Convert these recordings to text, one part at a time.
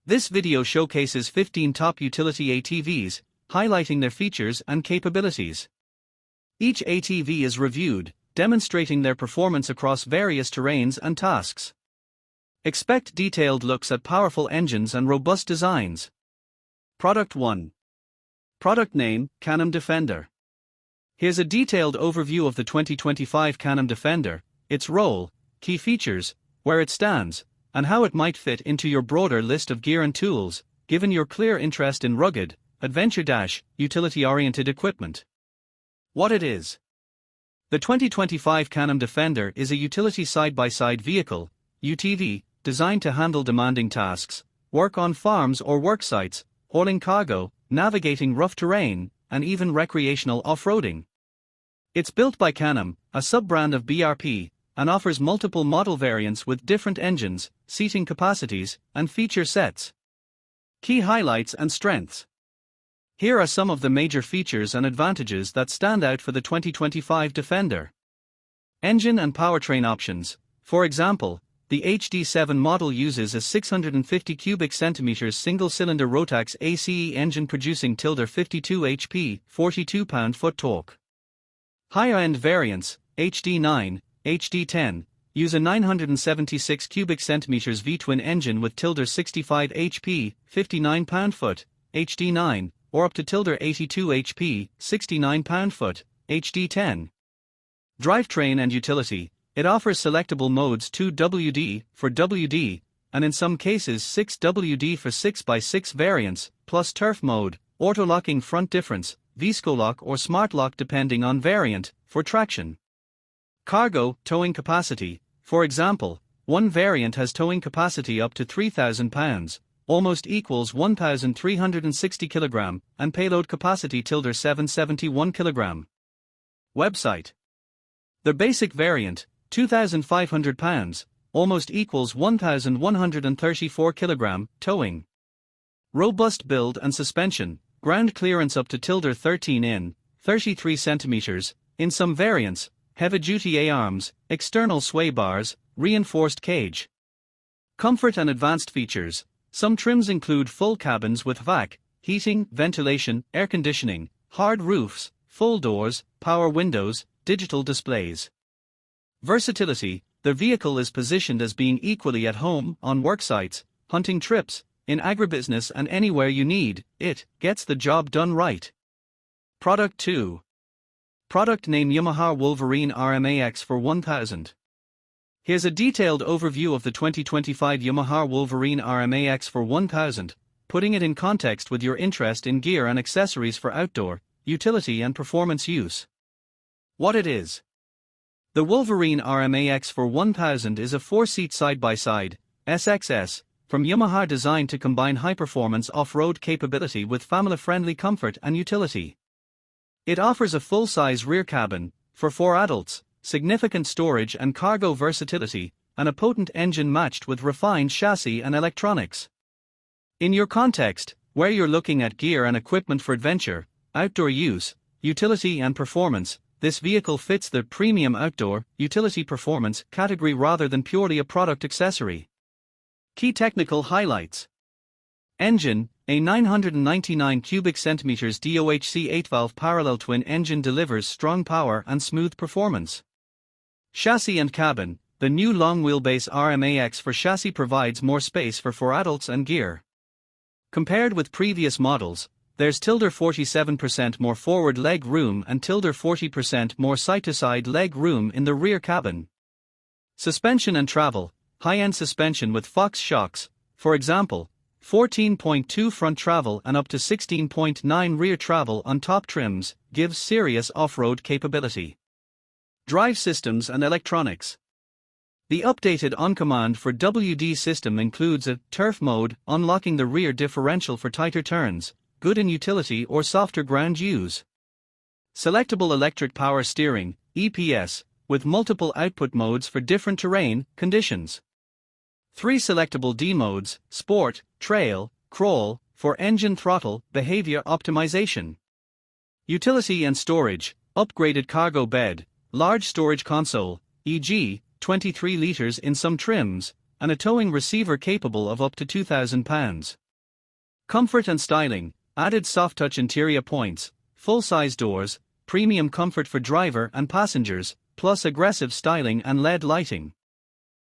This video showcases 15 top utility ATVs, highlighting their features and capabilities. Each ATV is reviewed, demonstrating their performance across various terrains and tasks. Expect detailed looks at powerful engines and robust designs. Product 1. Product name, Can-Am Defender. Here's a detailed overview of the 2025 Can-Am Defender, its role, key features, where it stands, and how it might fit into your broader list of gear and tools, given your clear interest in rugged, adventure-utility-oriented equipment. What it is. The 2025 Can-Am Defender is a utility side-by-side vehicle, UTV, designed to handle demanding tasks, work on farms or work sites, hauling cargo, navigating rough terrain, and even recreational off-roading. It's built by Can-Am, a sub-brand of BRP, and offers multiple model variants with different engines, seating capacities, and feature sets. Key highlights and strengths. Here are some of the major features and advantages that stand out for the 2025 Defender. Engine and powertrain options. For example, the HD7 model uses a 650 cubic centimeters single-cylinder Rotax ACE engine producing 52 HP, 42 pound-foot torque. Higher-end variants, HD9, HD10, use a 976 cubic centimeters V-twin engine with 65 HP, 59 pound-foot, HD9, or up to 82 HP, 69 pound-foot, HD10. Drivetrain and utility. It offers selectable modes 2WD for WD, and in some cases 6WD for 6x6 variants, plus turf mode, auto-locking front difference, Visco-lock or smart lock depending on variant, for traction. Cargo, towing capacity. For example, one variant has towing capacity up to 3,000 pounds, almost equals 1,360 kg, and payload capacity 771 kg. Website. The basic variant, 2,500 pounds, almost equals 1,134 kg, towing. Robust build and suspension, ground clearance up to 13 in, 33 cm, in some variants, heavy-duty A-arms, external sway bars, reinforced cage. Comfort and advanced features. Some trims include full cabins with vac, heating, ventilation, air conditioning, hard roofs, full doors, power windows, digital displays. Versatility. The vehicle is positioned as being equally at home, on work sites, hunting trips, in agribusiness and anywhere you need it, gets the job done right. Product 2. Product name Yamaha Wolverine RMAX4 1000. Here's a detailed overview of the 2025 Yamaha Wolverine RMAX4 1000, putting it in context with your interest in gear and accessories for outdoor, utility and performance use. What it is. The Wolverine RMAX4 1000 is a 4-seat side-by-side, SXS, from Yamaha designed to combine high-performance off-road capability with family-friendly comfort and utility. It offers a full-size rear cabin, for 4 adults, significant storage and cargo versatility, and a potent engine matched with refined chassis and electronics. In your context, where you're looking at gear and equipment for adventure, outdoor use, utility and performance, this vehicle fits the premium outdoor, utility performance category rather than purely a product accessory. Key technical highlights. Engine. A 999 cubic centimeters DOHC 8-valve parallel twin engine delivers strong power and smooth performance. Chassis and cabin. The new long-wheelbase RMAX4 chassis provides more space for 4 adults and gear. Compared with previous models, there's 47% more forward leg room and 40% more side-to-side leg room in the rear cabin. Suspension and travel. High-end suspension with Fox shocks, for example, 14.2 front travel and up to 16.9 rear travel on top trims, gives serious off-road capability. Drive systems and electronics. The updated on-command for WD system includes a turf mode, unlocking the rear differential for tighter turns, good in utility or softer ground use. Selectable electric power steering, EPS, with multiple output modes for different terrain conditions. 3 selectable D modes, Sport, Trail, Crawl, for engine throttle behavior optimization. Utility and storage, upgraded cargo bed, large storage console, e.g., 23 liters in some trims, and a towing receiver capable of up to 2,000 pounds. Comfort and styling, added soft-touch interior points, full-size doors, premium comfort for driver and passengers, plus aggressive styling and LED lighting.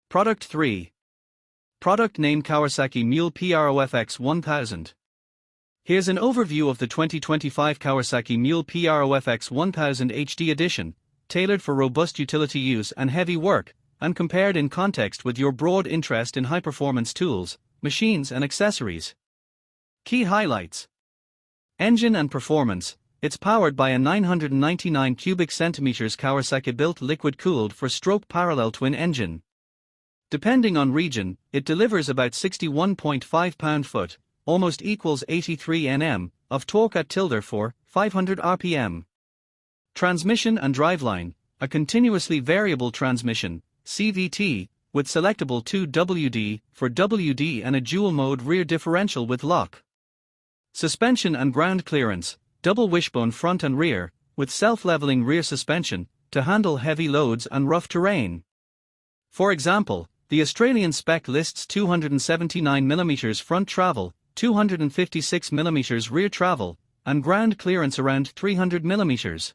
Product 3. Product name Kawasaki MULE PRO-FX 1000. Here's an overview of the 2025 Kawasaki MULE PRO-FX 1000 HD edition, tailored for robust utility use and heavy work, and compared in context with your broad interest in high-performance tools, machines and accessories. Key highlights. Engine and performance. It's powered by a 999 cubic centimeters Kawasaki-built liquid-cooled four-stroke parallel twin engine. Depending on region, it delivers about 61.5 pound-foot, almost equals 83 Nm, of torque at tilde 500 RPM. Transmission and driveline. A continuously variable transmission, CVT, with selectable 2WD for WD and a dual-mode rear differential with lock. Suspension and ground clearance, double wishbone front and rear, with self-leveling rear suspension, to handle heavy loads and rough terrain. For example, the Australian spec lists 279mm front travel, 256mm rear travel, and ground clearance around 300mm.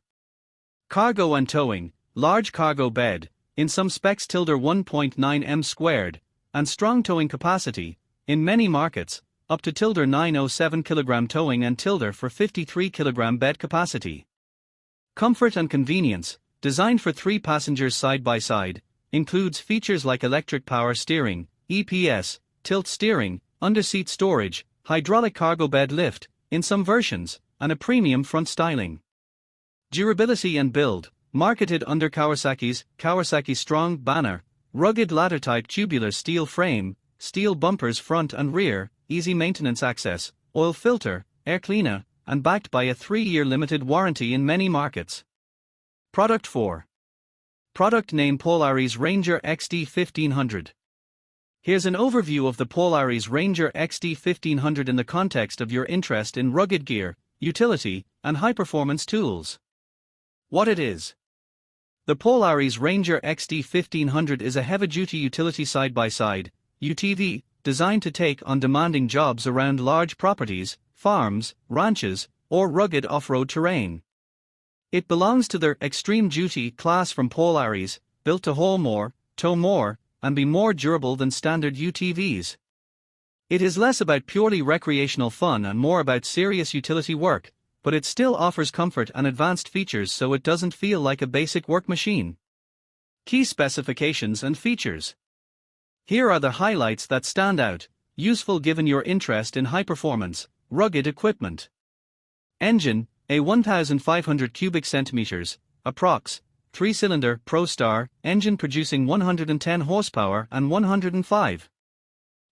Cargo and towing, large cargo bed, in some specs tilde 1.9 m squared, and strong towing capacity, in many markets, up to tilde 907 kg towing and tilde for 53 kg bed capacity. Comfort and convenience, designed for 3 passengers side by side, includes features like electric power steering, EPS, tilt steering, under-seat storage, hydraulic cargo bed lift, in some versions, and a premium front styling. Durability and build, marketed under Kawasaki's Kawasaki Strong banner, rugged ladder-type tubular steel frame, steel bumpers front and rear, easy maintenance access, oil filter, air cleaner, and backed by a 3-year limited warranty in many markets. Product 4. Product name Polaris Ranger XD 1500. Here's an overview of the Polaris Ranger XD 1500 in the context of your interest in rugged gear, utility, and high-performance tools. What it is. The Polaris Ranger XD 1500 is a heavy-duty utility side-by-side, UTV, designed to take on demanding jobs around large properties, farms, ranches, or rugged off-road terrain. It belongs to their extreme duty class from Polaris, built to haul more, tow more, and be more durable than standard UTVs. It is less about purely recreational fun and more about serious utility work, but it still offers comfort and advanced features so it doesn't feel like a basic work machine. Key specifications and features. Here are the highlights that stand out, useful given your interest in high-performance, rugged equipment. Engine, a 1,500 cubic centimeters, approx. 3-cylinder ProStar engine producing 110 horsepower and 105.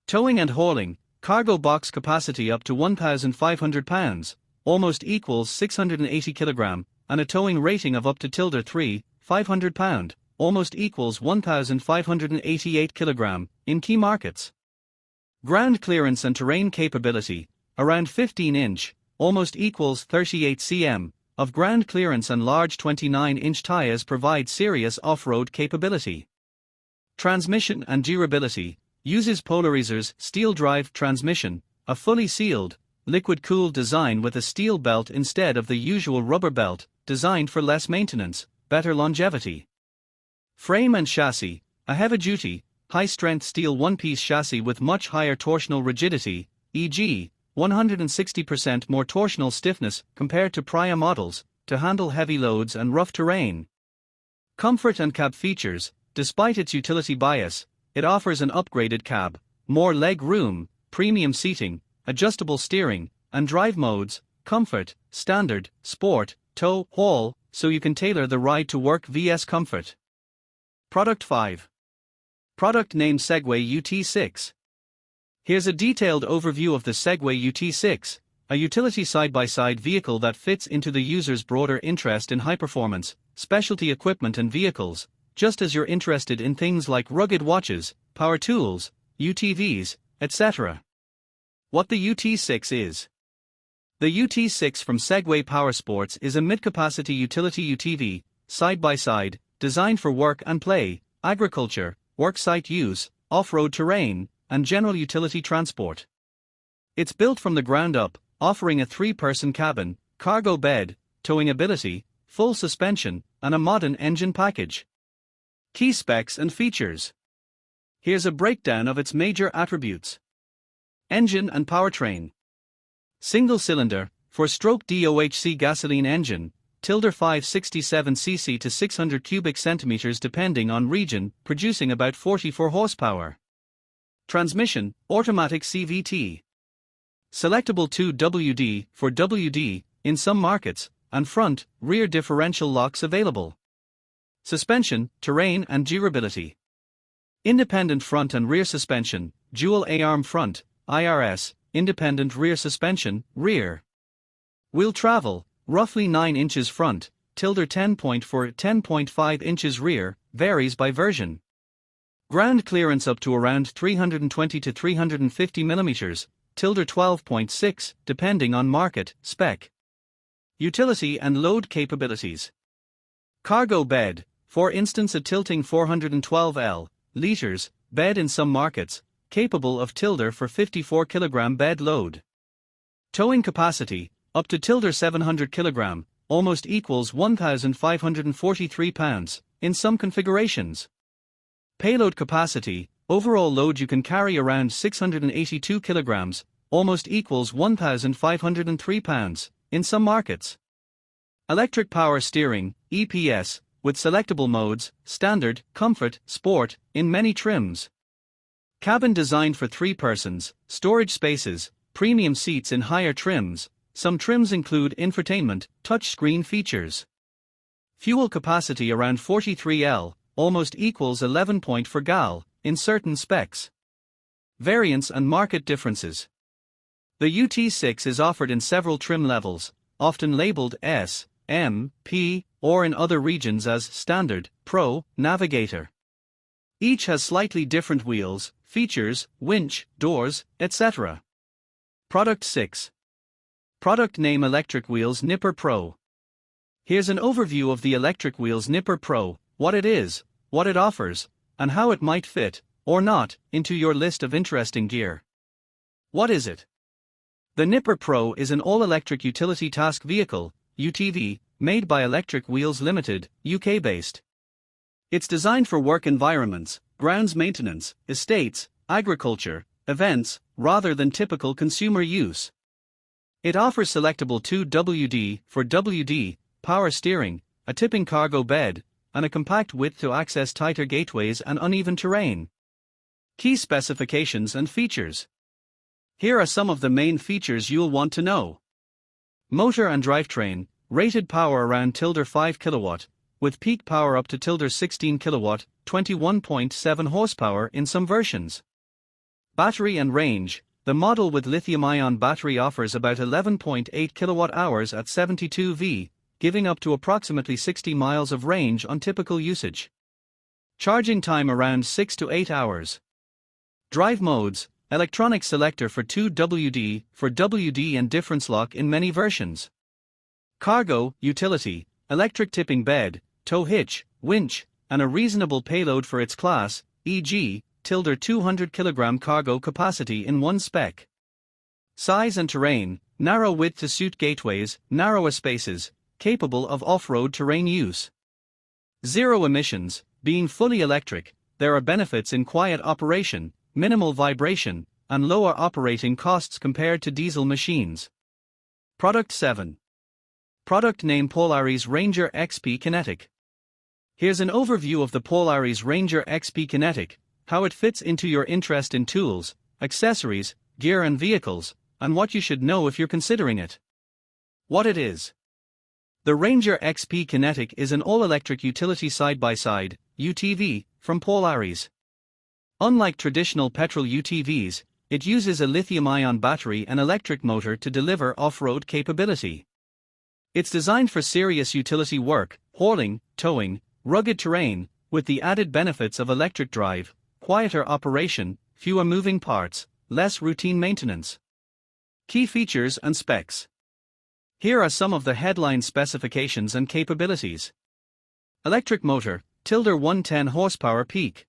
Towing and hauling, cargo box capacity up to 1,500 pounds, almost equals 680 kg, and a towing rating of up to tilde 500 pound, almost equals 1,588 kg, in key markets. Ground clearance and terrain capability, around 15-inch, almost equals 38 cm, of ground clearance and large 29-inch tires provide serious off-road capability. Transmission and durability, uses Polarizer's steel drive transmission, a fully sealed, liquid-cooled design with a steel belt instead of the usual rubber belt, designed for less maintenance, better longevity. Frame and chassis, a heavy-duty, high-strength steel one-piece chassis with much higher torsional rigidity, e.g., 160% more torsional stiffness compared to prior models, to handle heavy loads and rough terrain. Comfort and cab features, despite its utility bias, it offers an upgraded cab, more leg room, premium seating, adjustable steering, and drive modes, comfort, standard, sport, tow, haul, so you can tailor the ride to work vs comfort. Product 5. Product name Segway UT6. Here's a detailed overview of the Segway UT6, a utility side-by-side vehicle that fits into the user's broader interest in high-performance, specialty equipment and vehicles, just as you're interested in things like rugged watches, power tools, UTVs, etc. What the UT6 is. The UT6 from Segway Powersports is a mid-capacity utility UTV, side-by-side, designed for work and play, agriculture, worksite use, off-road terrain, and general utility transport. It's built from the ground up, offering a 3-person cabin, cargo bed, towing ability, full suspension, and a modern engine package. Key specs and features. Here's a breakdown of its major attributes. Engine and powertrain. Single-cylinder, 4-stroke DOHC gasoline engine, 567cc to 600 cubic centimeters depending on region, producing about 44 horsepower. Transmission, automatic CVT. Selectable 2WD for WD in some markets, and front, rear differential locks available. Suspension, terrain and durability. Independent front and rear suspension, dual A-arm front, IRS, independent rear suspension, rear. Wheel travel, roughly 9 inches front, 10.4-10.5 inches rear, varies by version. Ground clearance up to around 320 to 350 mm, 12.6, depending on market, spec. Utility and load capabilities. Cargo bed, for instance a tilting 412 liters, bed in some markets, capable of for 54 kg bed load. Towing capacity, up to 700 kg, almost equals 1,543 pounds, in some configurations. Payload capacity, overall load you can carry around 682 kg, almost equals 1,503 pounds, in some markets. Electric power steering, EPS, with selectable modes, standard, comfort, sport, in many trims. Cabin designed for 3 persons, storage spaces, premium seats in higher trims. Some trims include infotainment, touchscreen features. Fuel capacity around 43 L, almost equals 11.4 gal, in certain specs. Variants and market differences. The UT6 is offered in several trim levels, often labeled S, M, P, or in other regions as Standard, Pro, Navigator. Each has slightly different wheels, features, winch, doors, etc. Product 6. Product name Electric Wheels Nipper Pro. Here's an overview of the Electric Wheels Nipper Pro, what it is, what it offers, and how it might fit, or not, into your list of interesting gear. What is it? The Nipper Pro is an all-electric utility task vehicle, UTV, made by Electric Wheels Limited, UK-based. It's designed for work environments, grounds maintenance, estates, agriculture, events, rather than typical consumer use. It offers selectable 2WD for WD, power steering, a tipping cargo bed, and a compact width to access tighter gateways and uneven terrain. Key specifications and features. Here are some of the main features you'll want to know. Motor and drivetrain, rated power around 5 kW, with peak power up to 16 kW, 21.7 horsepower in some versions. Battery and range. The model with lithium-ion battery offers about 11.8 kWh at 72 V, giving up to approximately 60 miles of range on typical usage. Charging time around 6 to 8 hours. Drive modes, electronic selector for 2WD for WD and difference lock in many versions. Cargo, utility, electric tipping bed, tow hitch, winch, and a reasonable payload for its class, e.g., 200 kg cargo capacity in one spec. Size and terrain, narrow width to suit gateways, narrower spaces, capable of off-road terrain use. Zero emissions, being fully electric, there are benefits in quiet operation, minimal vibration, and lower operating costs compared to diesel machines. Product 7. Product name Polaris Ranger XP Kinetic. Here's an overview of the Polaris Ranger XP Kinetic, how it fits into your interest in tools, accessories, gear and vehicles, and what you should know if you're considering it. What it is. The Ranger XP Kinetic is an all-electric utility side-by-side, UTV, from Polaris. Unlike traditional petrol UTVs, it uses a lithium-ion battery and electric motor to deliver off-road capability. It's designed for serious utility work, hauling, towing, rugged terrain, with the added benefits of electric drive, quieter operation, fewer moving parts, less routine maintenance. Key features and specs. Here are some of the headline specifications and capabilities. Electric motor, 110 horsepower peak.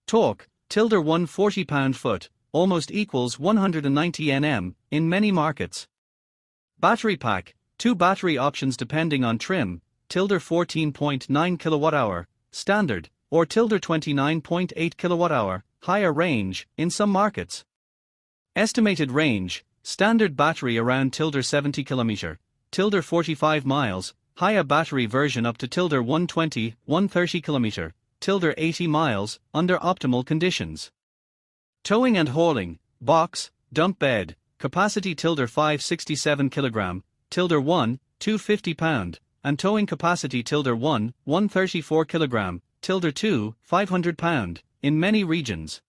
Torque, tilde 1 40 pound-foot, almost equals 190 Nm, in many markets. Battery pack, 2 battery options depending on trim, tilde 14.9 kWh, standard, or tilde 29.8 kWh, higher range, in some markets. Estimated range, standard battery around tilde 70 km, tilde 45 miles, higher battery version up to tilde 120, 130 km, tilde 80 miles, under optimal conditions. Towing and hauling, box, dump bed, capacity tilde 567 kg, tilde 1, 250 pound, and towing capacity tilde 1, 134 kg, tilde 2, 500 pound, in many regions.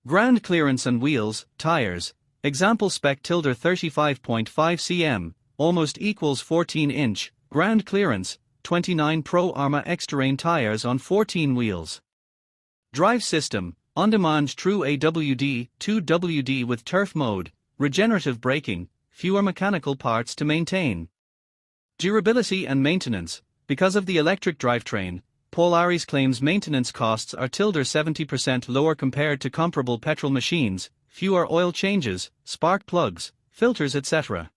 Ground clearance and wheels, tires, example spec tilde 35.5 cm, almost equals 14-inch, ground clearance, 29 Pro RMAX terrain tires on 14 wheels. Drive system, on-demand true AWD, 2WD with turf mode, regenerative braking, fewer mechanical parts to maintain. Durability and maintenance, because of the electric drivetrain, Polaris claims maintenance costs are tilde 70% lower compared to comparable petrol machines, fewer oil changes, spark plugs, filters etc.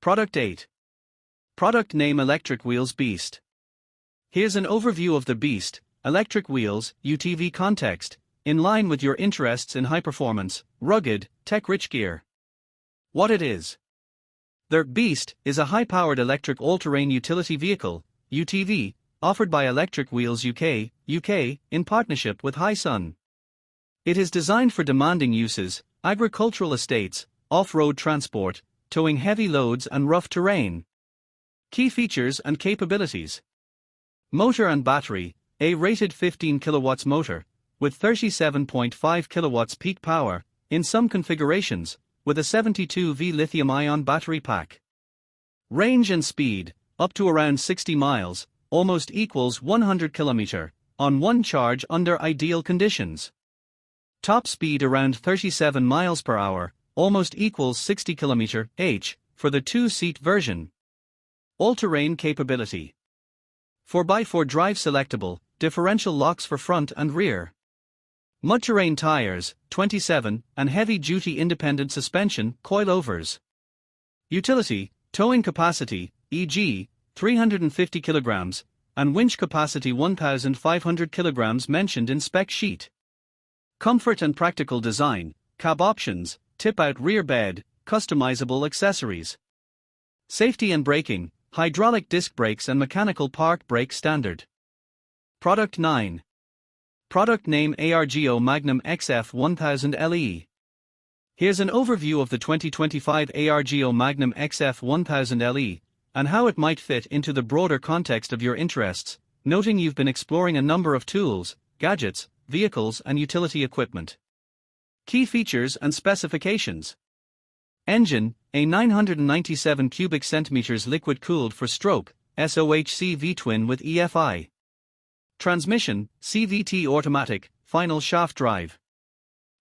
Product 8. Product name Electric Wheels Beast. Here's an overview of the Beast, electric wheels, UTV context, in line with your interests in high-performance, rugged, tech-rich gear. What it is. The Beast is a high-powered electric all-terrain utility vehicle, UTV, offered by Electric Wheels UK, in partnership with Hysun. It is designed for demanding uses, agricultural estates, off-road transport, towing heavy loads and rough terrain. Key features and capabilities. Motor and battery, a rated 15 kW motor, with 37.5 kW peak power, in some configurations, with a 72V lithium-ion battery pack. Range and speed, up to around 60 miles, almost equals 100 km, on one charge under ideal conditions. Top speed around 37 miles per hour, almost equals 60 km/h, for the 2-seat version. All-terrain capability. 4x4 drive selectable, differential locks for front and rear. Mud-terrain tires, 27, and heavy-duty independent suspension, coilovers. Utility, towing capacity, e.g., 350 kg, and winch capacity 1,500 kg mentioned in spec sheet. Comfort and practical design, cab options, tip-out rear bed, customizable accessories. Safety and braking, hydraulic disc brakes and mechanical park brake standard. Product 9. Product name ARGO Magnum XF 1000 LE. Here's an overview of the 2025 ARGO Magnum XF 1000 LE, and how it might fit into the broader context of your interests, noting you've been exploring a number of tools, gadgets, vehicles and utility equipment. Key features and specifications. Engine, a 997 cubic centimeters liquid-cooled four-stroke, SOHC V-twin with EFI. Transmission, CVT automatic, final shaft drive.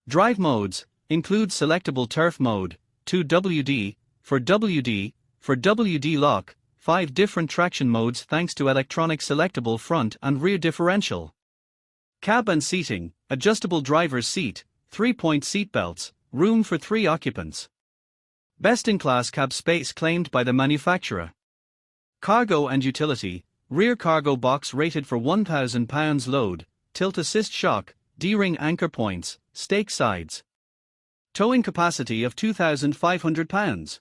Drive modes, include selectable turf mode, 2WD, for WD lock, 5 different traction modes thanks to electronic selectable front and rear differential. Cab and seating, adjustable driver's seat, 3-point seat belts, room for 3 occupants. Best-in-class cab space claimed by the manufacturer. Cargo and utility, rear cargo box rated for 1,000 pounds load, tilt-assist shock, D-ring anchor points, stake sides. Towing capacity of 2,500 pounds.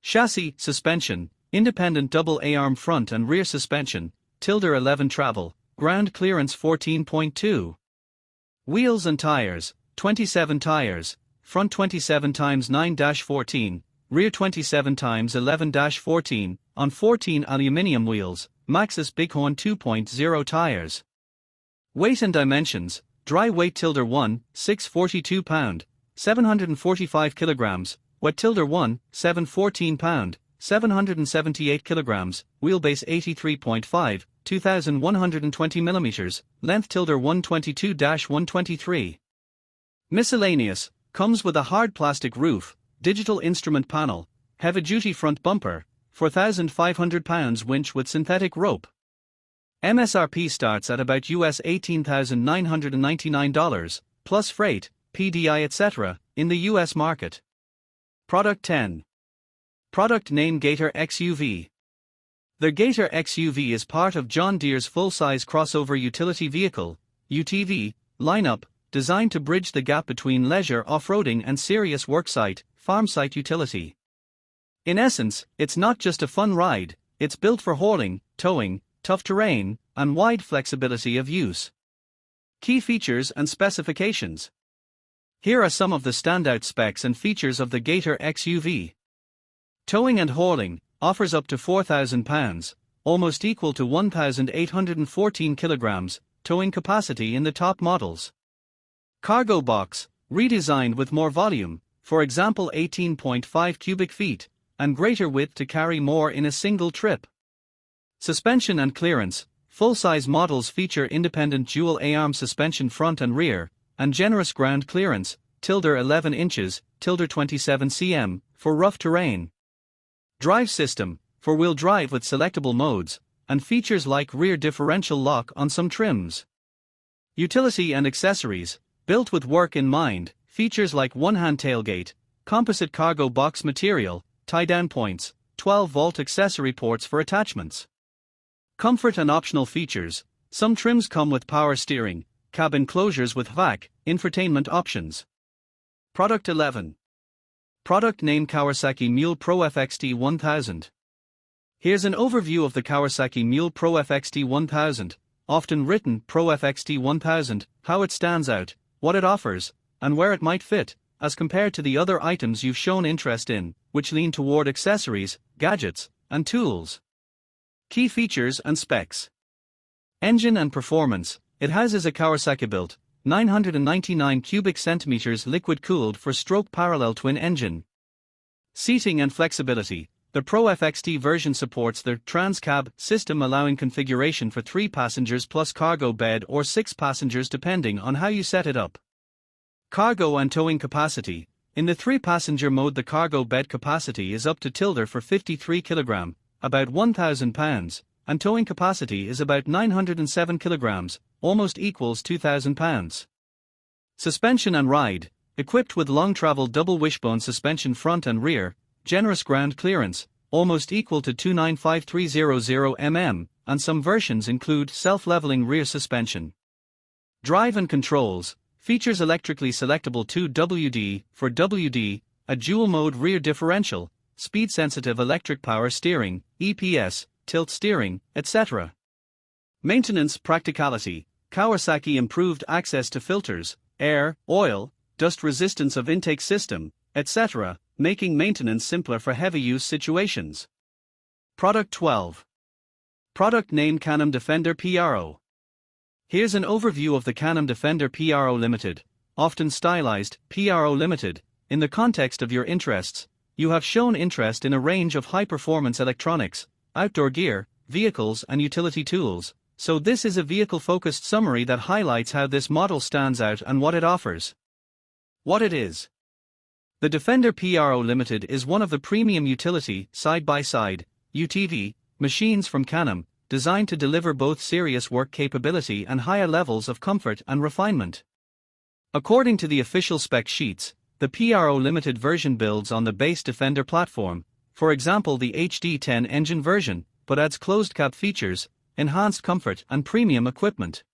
Chassis, suspension, independent double A-arm front and rear suspension, tilde 11 travel, ground clearance 14.2. Wheels and tires, 27 tires, front 27 x 9-14, rear 27 x 11-14, on 14 aluminium wheels, Maxxis Bighorn 2.0 tires. Weight and dimensions, dry weight tilde 1, 642 pound, 745 kilograms, wet tilde 1, 714 pound, 778 kilograms, wheelbase 83.5, 2,120 millimeters, length tilde 122-123. Miscellaneous, comes with a hard plastic roof, digital instrument panel, heavy-duty front bumper, 4,500 pounds winch with synthetic rope. MSRP starts at about US $18,999, plus freight, PDI etc., in the US market. Product 10. Product name Gator XUV. The Gator XUV is part of John Deere's full-size crossover utility vehicle, UTV, lineup, designed to bridge the gap between leisure off-roading and serious worksite, farm site utility. In essence, it's not just a fun ride, it's built for hauling, towing, tough terrain, and wide flexibility of use. Key features and specifications. Here are some of the standout specs and features of the Gator XUV. Towing and hauling, offers up to 4,000 pounds, almost equal to 1,814 kilograms, towing capacity in the top models. Cargo box, redesigned with more volume, for example 18.5 cubic feet, and greater width to carry more in a single trip. Suspension and clearance, full-size models feature independent dual A-arm suspension front and rear, and generous ground clearance, 11 inches, 27 cm, for rough terrain. Drive system, four-wheel drive with selectable modes, and features like rear differential lock on some trims. Utility and accessories, built with work in mind, features like one-hand tailgate, composite cargo box material, tie-down points, 12-volt accessory ports for attachments. Comfort and optional features, some trims come with power steering, cabin closures with VAC, infotainment options. Product 11. Product name Kawasaki MULE PRO FXT 1000. Here's an overview of the Kawasaki MULE PRO FXT 1000, often written Pro FXT 1000, how it stands out, what it offers, and where it might fit, as compared to the other items you've shown interest in, which lean toward accessories, gadgets, and tools. Key features and specs. Engine and performance, it has a Kawasaki-built, 999 cubic centimeters liquid-cooled four-stroke parallel twin engine. Seating and flexibility, the Pro FXT version supports the trans-cab system, allowing configuration for 3 passengers plus cargo bed or 6 passengers depending on how you set it up. Cargo and towing capacity, in the 3-passenger mode the cargo bed capacity is up to for 53 kg, about 1,000 pounds, and towing capacity is about 907 kg, almost equals 2,000 pounds. Suspension and ride, equipped with long-travel double wishbone suspension front and rear, generous ground clearance, almost equal to 295,300 mm, and some versions include self-leveling rear suspension. Drive and controls, features electrically selectable 2WD for WD, a dual-mode rear differential, speed-sensitive electric power steering, EPS, tilt steering, etc. Maintenance practicality, Kawasaki improved access to filters, air, oil, dust resistance of intake system, etc., making maintenance simpler for heavy use situations. Product 12. Product name Can-Am Defender PRO. Here's an overview of the Can-Am Defender PRO Limited, often stylized PRO Limited. In the context of your interests, you have shown interest in a range of high-performance electronics, outdoor gear, vehicles and utility tools, so this is a vehicle-focused summary that highlights how this model stands out and what it offers. What it is. The Defender PRO Limited is one of the premium utility, side-by-side, UTV, machines from Can-Am, designed to deliver both serious work capability and higher levels of comfort and refinement. According to the official spec sheets, the PRO Limited version builds on the base Defender platform, for example the HD10 engine version, but adds closed-cab features, enhanced comfort and premium equipment.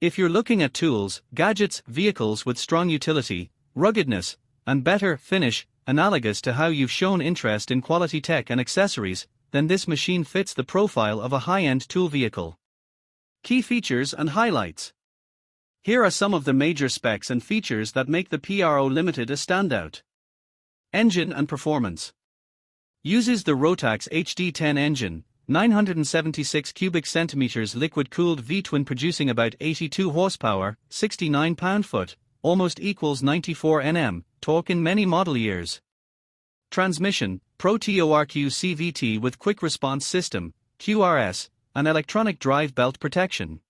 If you're looking at tools, gadgets, vehicles with strong utility, ruggedness, and better finish, analogous to how you've shown interest in quality tech and accessories, then this machine fits the profile of a high-end tool vehicle. Key features and highlights. Here are some of the major specs and features that make the PRO Limited a standout. Engine and performance. Uses the Rotax HD10 engine, 976 cubic centimeters liquid-cooled V-twin producing about 82 horsepower, 69 pound-foot, almost equals 94 Nm, torque in many model years. Transmission, Pro TORQ CVT with quick response system, QRS, and electronic drive belt protection.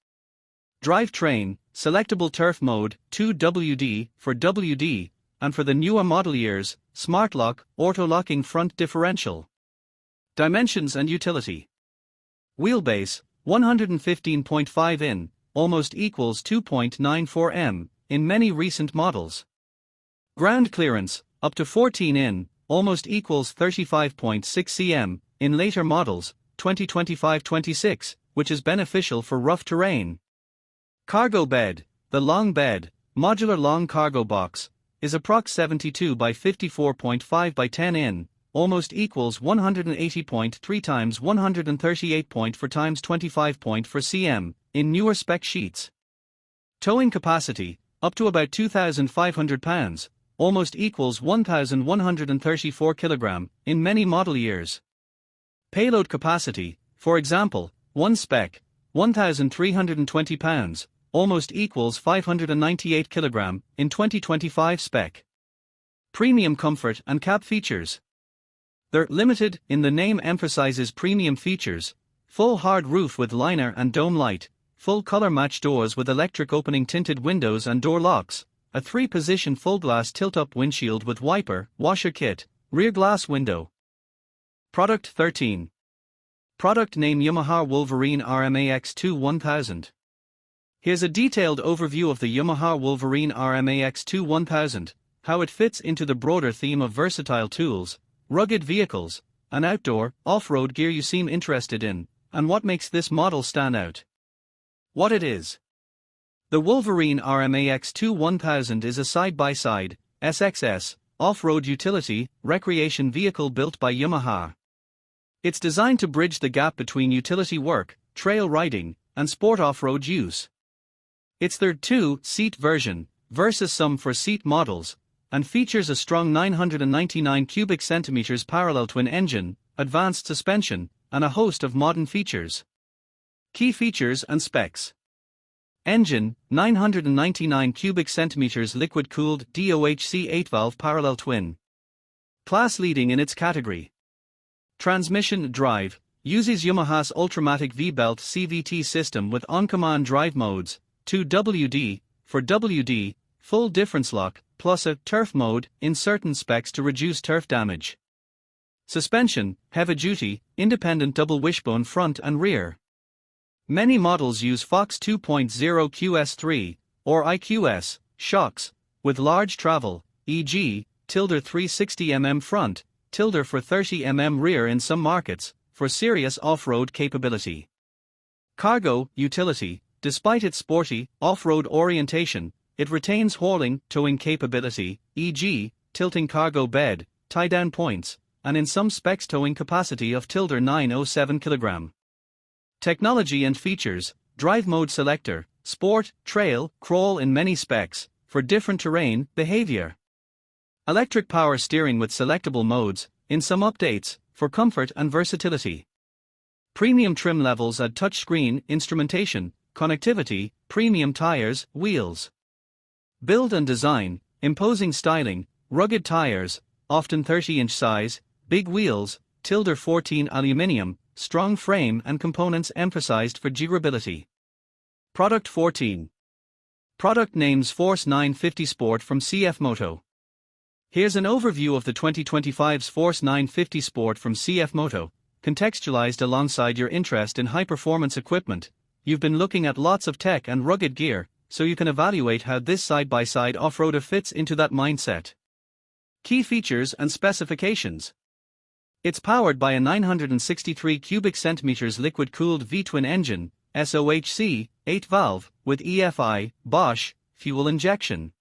Drivetrain, selectable turf mode, 2WD for WD, and for the newer model years, smart lock, auto-locking front differential. Dimensions and utility. Wheelbase, 115.5 in, almost equals 2.94 m, in many recent models. Ground clearance, up to 14 in, almost equals 35.6 cm, in later models, 2025-26, which is beneficial for rough terrain. Cargo bed, the long bed, modular long cargo box, is approx 72 by 54.5 by 10 in, almost equals 180.3 times 138.4 times 25.4 cm, in newer spec sheets. Towing capacity, up to about 2,500 pounds, almost equals 1,134 kg, in many model years. Payload capacity, for example, 1 spec, 1,320 pounds, almost equals 598 kg, in 2025 spec. Premium comfort and cab features. They're limited, in the name emphasizes premium features: full hard roof with liner and dome light, full color match doors with electric opening tinted windows and door locks, a 3-position full glass tilt-up windshield with wiper, washer kit, rear glass window. Product 13. Product name Yamaha Wolverine RMAX2 1000. Here's a detailed overview of the Yamaha Wolverine RMAX2 1000, how it fits into the broader theme of versatile tools, rugged vehicles, and outdoor, off-road gear you seem interested in, and what makes this model stand out. What it is. The Wolverine RMAX2 1000 is a side-by-side, SXS, off-road utility, recreation vehicle built by Yamaha. It's designed to bridge the gap between utility work, trail riding, and sport off-road use. It's their 2-seat version, versus some 4-seat models, and features a strong 999 cubic centimeters parallel twin engine, advanced suspension, and a host of modern features. Key features and specs. Engine, 999 cubic centimeters liquid-cooled DOHC 8-valve parallel twin. Class-leading in its category. Transmission drive, uses Yamaha's Ultramatic V-Belt CVT system with on-command drive modes, 2WD, for WD, full difference lock, plus a turf mode in certain specs to reduce turf damage. Suspension, heavy-duty, independent double wishbone front and rear. Many models use Fox 2.0 QS3, or IQS, shocks, with large travel, e.g., tilde 360mm front, tilde for 30mm rear in some markets, for serious off-road capability. Cargo, utility, despite its sporty, off-road orientation, it retains hauling, towing capability, e.g., tilting cargo bed, tie-down points, and in some specs towing capacity of tilde 907 kg. Technology and features, drive mode selector, sport, trail, crawl in many specs, for different terrain, behavior. Electric power steering with selectable modes, in some updates, for comfort and versatility. Premium trim levels add touchscreen, instrumentation, connectivity, premium tires, wheels. Build and design, imposing styling, rugged tires, often 30-inch size, big wheels, tilde 14 aluminium, strong frame and components emphasized for durability. Product 14. Product names Force 950 Sport from CFMOTO. Here's an overview of the 2025's Force 950 Sport from CFMOTO, contextualized alongside your interest in high-performance equipment. You've been looking at lots of tech and rugged gear, so you can evaluate how this side-by-side off-roader fits into that mindset. Key features and specifications. It's powered by a 963 cubic centimeters liquid-cooled V-twin engine, SOHC, 8-valve, with EFI, Bosch, fuel injection.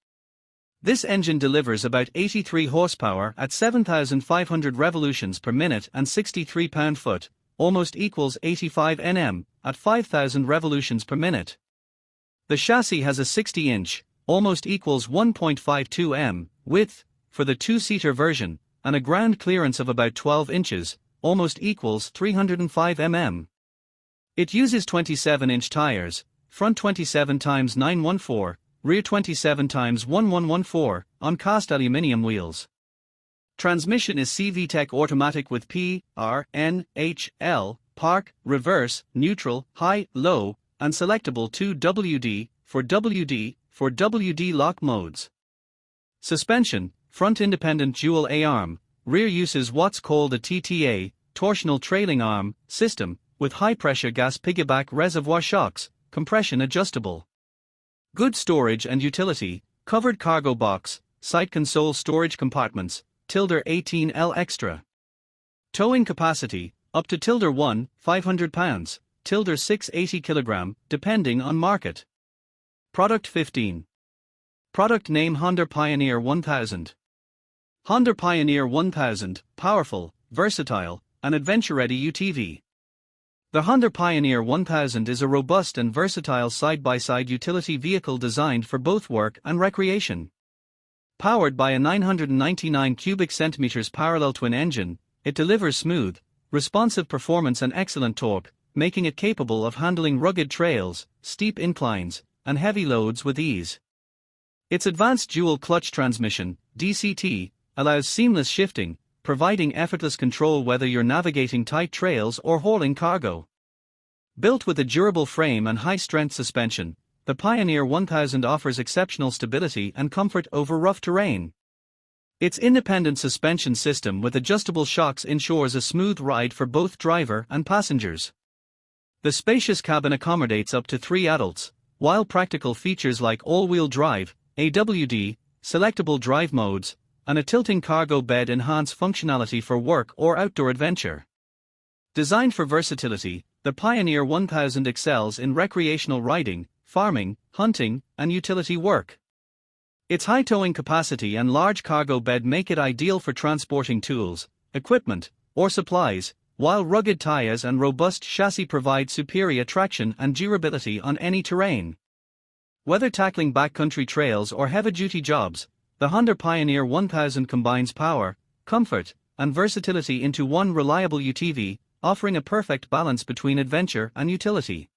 This engine delivers about 83 horsepower at 7,500 revolutions per minute and 63 pound-foot, almost equals 85 Nm, at 5,000 revolutions per minute. The chassis has a 60-inch, almost equals 1.52 m, width, for the 2-seater version, and a ground clearance of about 12 inches, almost equals 305 mm. It uses 27-inch tires, front 27x914, rear 27x1114, on cast aluminium wheels. Transmission is CVTech automatic with P, R, N, H, L, park, reverse, neutral, high, low, and selectable 2WD, for WD lock modes. Suspension, front independent dual A-arm, rear uses what's called a TTA, torsional trailing arm, system, with high-pressure gas piggyback reservoir shocks, compression adjustable. Good storage and utility, covered cargo box, side console storage compartments, ~18L extra. Towing capacity, up to ~1, 500 pounds, ~6, 80 kg, depending on market. Product 15. Product name Honda Pioneer 1000. Honda Pioneer 1000, powerful, versatile, and adventure-ready UTV. The Honda Pioneer 1000 is a robust and versatile side-by-side utility vehicle designed for both work and recreation. Powered by a 999 cubic centimeters parallel twin engine, it delivers smooth, responsive performance and excellent torque, making it capable of handling rugged trails, steep inclines, and heavy loads with ease. Its advanced dual clutch transmission, DCT, allows seamless shifting, providing effortless control whether you're navigating tight trails or hauling cargo. Built with a durable frame and high-strength suspension, the Pioneer 1000 offers exceptional stability and comfort over rough terrain. Its independent suspension system with adjustable shocks ensures a smooth ride for both driver and passengers. The spacious cabin accommodates up to 3 adults, while practical features like all-wheel drive, AWD, selectable drive modes, and a tilting cargo bed enhance functionality for work or outdoor adventure. Designed for versatility, the Pioneer 1000 excels in recreational riding, farming, hunting, and utility work. Its high towing capacity and large cargo bed make it ideal for transporting tools, equipment, or supplies, while rugged tires and robust chassis provide superior traction and durability on any terrain. Whether tackling backcountry trails or heavy-duty jobs, the Honda Pioneer 1000 combines power, comfort, and versatility into one reliable UTV, offering a perfect balance between adventure and utility.